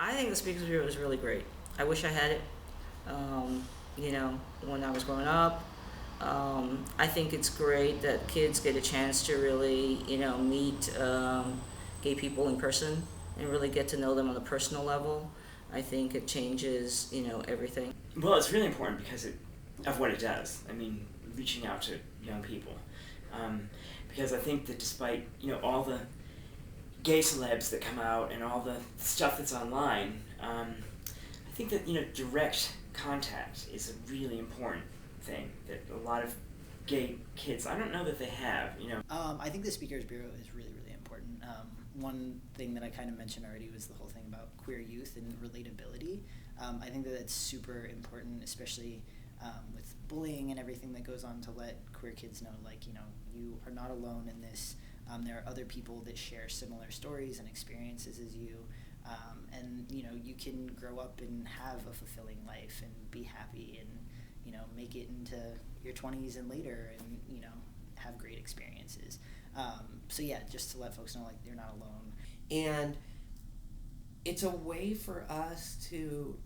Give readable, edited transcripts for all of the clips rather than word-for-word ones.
I think the Speakers Bureau is really great. I wish I had it, um, when I was growing up. I think it's great that kids get a chance to really, meet gay people in person and really get to know them on a personal level. I think it changes, everything. Well, it's really important because of what it does. I mean, reaching out to young people. Because I think that despite, all the gay celebs that come out and all the stuff that's online, I think that, direct contact is a really important thing that a lot of gay kids, I don't know that they have. I think the Speakers Bureau is really, really important. One thing that I kind of mentioned already was the whole thing about queer youth and relatability. I think that it's super important, especially with bullying and everything that goes on, to let queer kids know, like, you are not alone in this. There are other people that share similar stories and experiences as you. And, you can grow up and have a fulfilling life and be happy and, make it into your 20s and later and, have great experiences. So yeah, just to let folks know, like, you're not alone. And it's a way for us to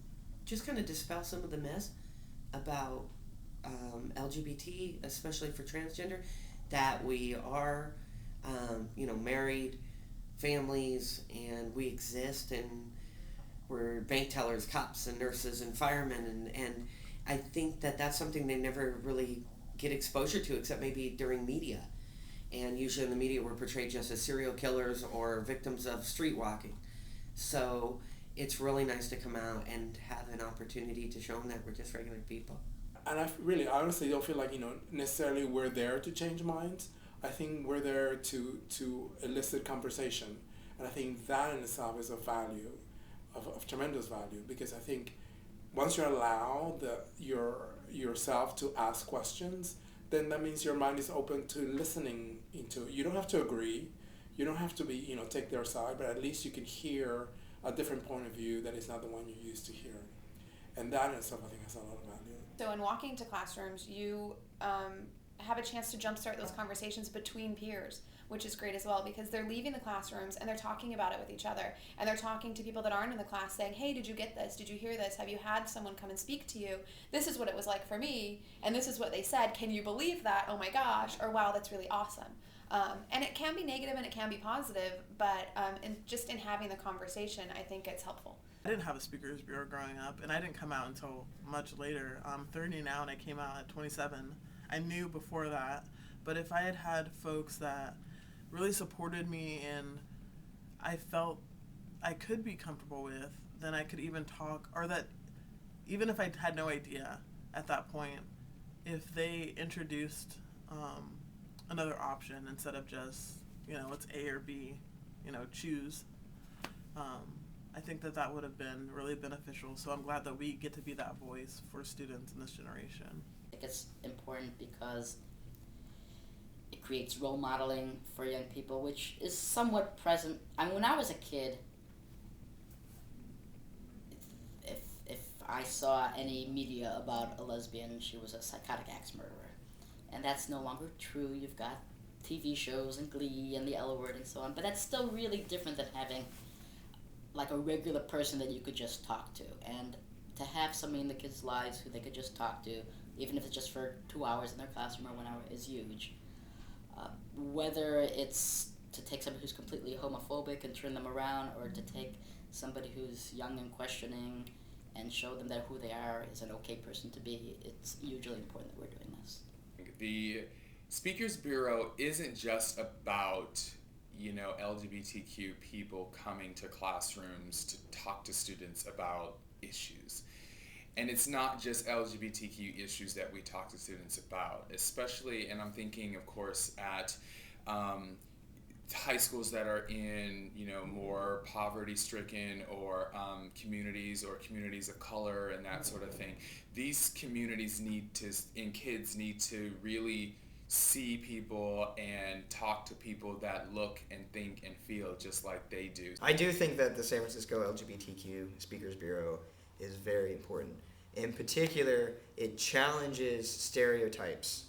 just kind of dispel some of the myths about LGBT, especially for transgender, that we are, married families and we exist and we're bank tellers, cops, and nurses and firemen, and I think that that's something they never really get exposure to except maybe during media. And usually in the media we're portrayed just as serial killers or victims of street walking. So it's really nice to come out and have an opportunity to show them that we're just regular people. And I really honestly don't feel like, necessarily we're there to change minds. I think we're there to elicit conversation. And I think that in itself is of value, of tremendous value, because I think once you allow yourself to ask questions, then that means your mind is open to listening into. You don't have to agree, you don't have to be, take their side, but at least you can hear a different point of view that is not the one you're used to hearing. And that in itself, I think, has a lot of value. So in walking to classrooms, you have a chance to jumpstart those conversations between peers, which is great as well, because they're leaving the classrooms and they're talking about it with each other, and they're talking to people that aren't in the class saying, hey, did you get this? Did you hear this? Have you had someone come and speak to you? This is what it was like for me, and this is what they said. Can you believe that? Oh my gosh. Or wow, that's really awesome. And it can be negative and it can be positive, but in having the conversation, I think it's helpful. I didn't have a Speakers Bureau growing up, and I didn't come out until much later. I'm 30 now, and I came out at 27. I knew before that, but if I had had folks that really supported me and I felt I could be comfortable with, then I could even talk, or that even if I had no idea at that point, if they introduced another option instead of just, it's A or B, choose. I think that would have been really beneficial. So I'm glad that we get to be that voice for students in this generation. I think it's important because it creates role modeling for young people, which is somewhat present. I mean, when I was a kid, if I saw any media about a lesbian, she was a psychotic axe murderer. And that's no longer true. You've got TV shows and Glee and the L Word and so on, but that's still really different than having like a regular person that you could just talk to. And to have somebody in the kids' lives who they could just talk to, even if it's just for 2 hours in their classroom or 1 hour, is huge. Whether it's to take somebody who's completely homophobic and turn them around, or to take somebody who's young and questioning and show them that who they are is an okay person to be, it's hugely important that we're doing this. The Speakers Bureau isn't just about LGBTQ people coming to classrooms to talk to students about issues. And it's not just LGBTQ issues that we talk to students about, especially, and I'm thinking, of course, at high schools that are in, more poverty-stricken or communities of color and that sort of thing. These communities kids need to really see people and talk to people that look and think and feel just like they do. I do think that the San Francisco LGBTQ Speakers Bureau is very important. In particular, it challenges stereotypes,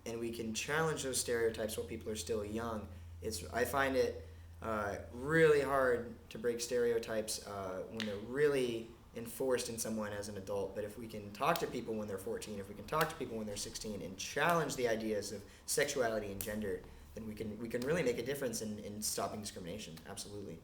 and we can challenge those stereotypes while people are still young. I find it Really hard to break stereotypes when they're really enforced in someone as an adult. But if we can talk to people when they're 14, if we can talk to people when they're 16 and challenge the ideas of sexuality and gender, then we can really make a difference in stopping discrimination. Absolutely.